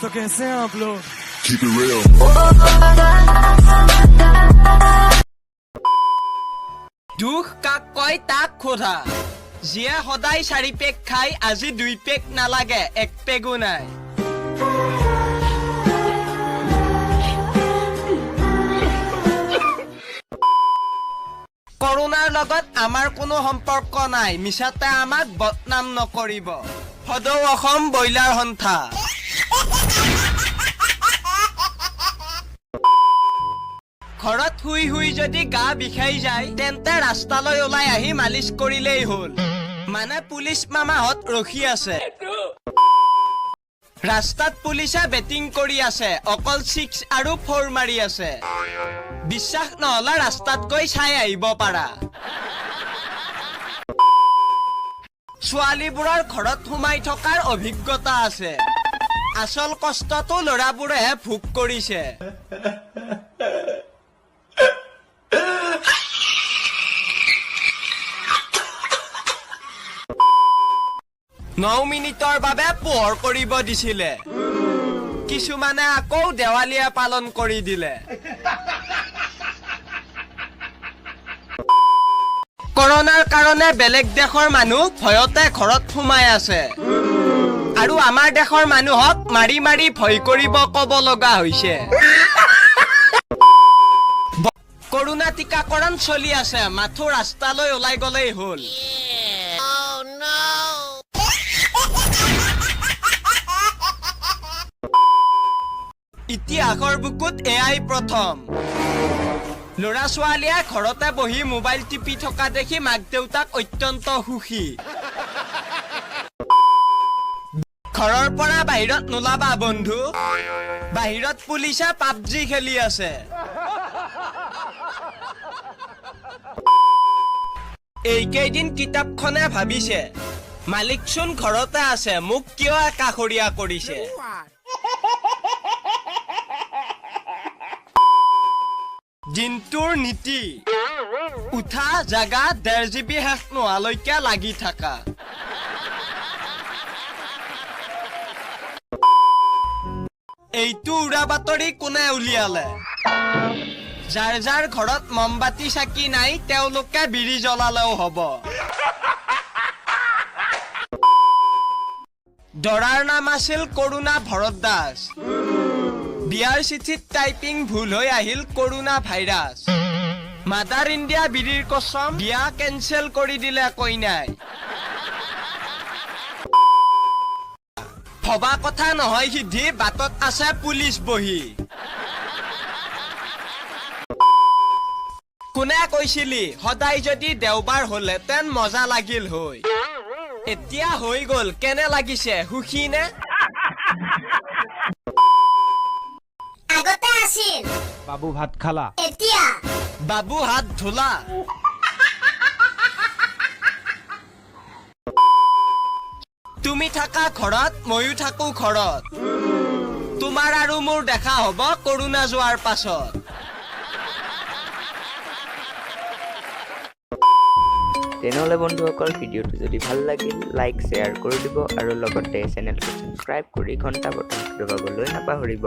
तो कैसे हैं आप लोग? Keep it real. দুখ কাক কয় তাক খোধা যিয়ে সদায় 4 পেক খাই আজি 2 পেক নালাগে 1 পেগো নাই করোনার লগত আমার কোনো সম্পর্ক নাই মিছাতে আমাক বদনাম নকৰিব সদৌ অসম বইলাৰ সন্থা ঘৰত শুই শুই যদি গা বিষাই যায় তেন্তে ৰাস্তালৈ ওলাই আহি মালিশ কৰিলেই হ'ল মানে পুলিচ মামাহত ৰখি আছে ৰাস্তাত পুলিচে বেটিং কৰি আছে অকল 6 আৰু 4 মাৰি আছে বিশ্বাস নহলে ৰাস্তাত গৈ চাই আহিব পাৰা ছোৱালীবোৰৰ ঘৰত সোমাই থকাৰ অভিজ্ঞতা আছে আসল কষ্টটো লৰাবোৰেহে ভোগ কৰিছে 9 মিনিটৰ বাবে পোহৰ কৰিব দিছিলে কিছুমানে আকৌ দেৱালীয়া পালন কৰি দিলে কৰোনাৰ কাৰণে বেলেগ দেশৰ মানুহ ভয়তে ঘৰত সোমাই আছে আৰু আমাৰ দেশৰ মানুহক মাৰি মাৰি ভয় কৰিব ক'ব লগা হৈছে কৰোনা টিকাকৰণ চলি আছে মাথো ৰাস্তালৈ ওলাই গলেই হ'ল ইতিহাসৰ বুকুত এআই প্ৰথম লৰা ছোৱালীয়ে ঘৰতে বহি মোবাইল টিপি থকা দেখি মাক দেউতাক অত্যন্ত সুখী ঘৰৰ পৰা বাহিৰত নোলাবা বন্ধু বাহিৰত পুলিচে পাবজি খেলি আছে এইকেইদিন কিতাপখনে ভাবিছে মালিকচোন ঘৰতে আছে মোক কিয় একাষৰীয়া কৰিছে দিনটোৰ নীতি উঠা জাগা 1.5 GB শেষ নোহালৈকে লাগি থাকা এইটো উৰা বাতৰি কোনে উলিয়ালে যাৰ যাৰ ঘৰত মমবাতি চাকি নাই তেওঁলোকে বিৰি জ্বলালেও হ'ব দৰাৰ নাম আছিল কৰুণা ভৰত দাস বিয়াৰ চিঠিত টাইপিং ভুল হৈ আহিল কৰোনা ভাইৰাছ মাদাৰ ইণ্ডিয়া বিৰিৰ কসম বিয়া কেনসেল কৰি দিলে কইনাই ভবা কথা নহয় সিদ্ধি বাটত আছে পুলিচ বহি কোনে কৈছিলি সদায় যদি দেওবাৰ হলেতেন মজা লাগিল হৈ এতিয়া হৈ গল কেনে লাগিছে সুখী নে আগতে আছিল बाबू भात खाला এতিয়া বাবু হাত ধোলা তুমি থাকা ঘৰত ময়ো থাকো ঘৰত তোমাৰ আৰু মোৰ দেখা হ'ব কৰোনা যোৱাৰ পাছত তেনেহলে বন্ধুসকল ভিডিঅ'টো যদি ভাল লাগিল লাইক শ্বেয়াৰ কৰি দিব আৰু লগতে চেনেলটো সাবস্ক্ৰাইব কৰি ঘণ্টা বটনটো দবাবলৈ নাপাহৰিব